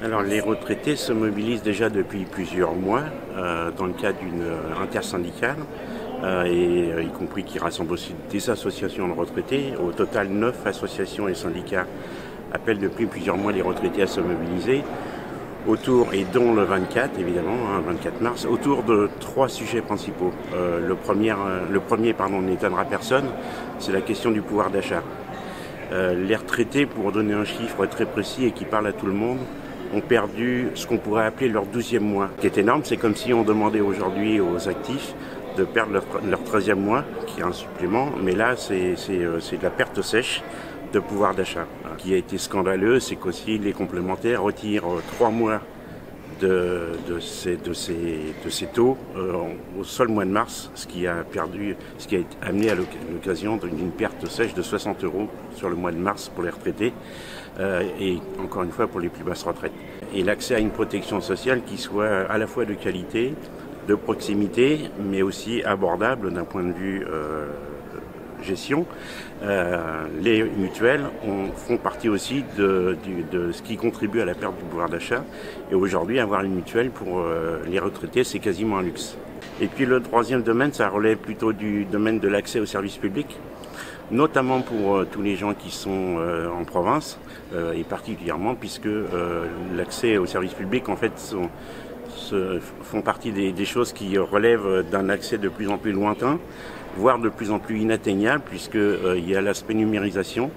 Alors les retraités se mobilisent déjà depuis plusieurs mois dans le cadre d'une intersyndicale y compris qui rassemble aussi des associations de retraités. Au total, 9 associations et syndicats appellent depuis plusieurs mois les retraités à se mobiliser autour, et dont le 24 évidemment, 24 mars, autour de 3 sujets principaux. Le premier n'étonnera personne, c'est la question du pouvoir d'achat. Les retraités, pour donner un chiffre très précis et qui parle à tout le monde, ont perdu ce qu'on pourrait appeler leur 12e mois. Ce qui est énorme, c'est comme si on demandait aujourd'hui aux actifs de perdre leur 13e mois, qui est un supplément, mais là c'est de la perte sèche de pouvoir d'achat. Ce qui a été scandaleux, c'est qu'aussi les complémentaires retirent 3 mois de ces taux au seul mois de mars, ce qui a amené à l'occasion d'une perte sèche de 60 € sur le mois de mars pour les retraités et encore une fois pour les plus basses retraites. Et l'accès à une protection sociale qui soit à la fois de qualité, de proximité, mais aussi abordable d'un point de vue gestion. Les mutuelles font partie aussi de ce qui contribue à la perte du pouvoir d'achat. Et aujourd'hui, avoir une mutuelle pour les retraités, c'est quasiment un luxe. Et puis le troisième domaine, ça relève plutôt du domaine de l'accès aux services publics, notamment pour tous les gens qui sont en province, et particulièrement puisque l'accès aux services publics, en fait, font partie des choses qui relèvent d'un accès de plus en plus lointain, voire de plus en plus inatteignable, puisqu'il y a l'aspect numérisation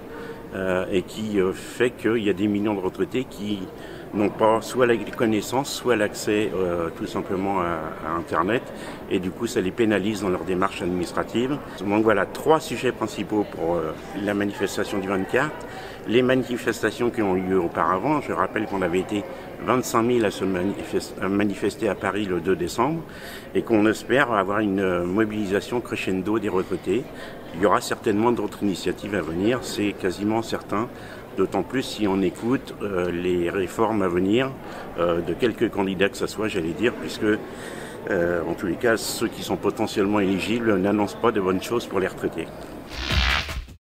et qui fait qu'il y a des millions de retraités qui n'ont pas soit la connaissance, soit l'accès tout simplement à Internet, et du coup ça les pénalise dans leur démarche administrative. Donc voilà, 3 sujets principaux pour la manifestation du 24. Les manifestations qui ont eu lieu auparavant, je rappelle qu'on avait été 25 000 à manifester à Paris le 2 décembre et qu'on espère avoir une mobilisation crescendo des retraités. Il y aura certainement d'autres initiatives à venir, c'est quasiment certain, d'autant plus si on écoute les réformes à venir de quelques candidats que ce soit, j'allais dire, puisque en tous les cas, ceux qui sont potentiellement éligibles n'annoncent pas de bonnes choses pour les retraités.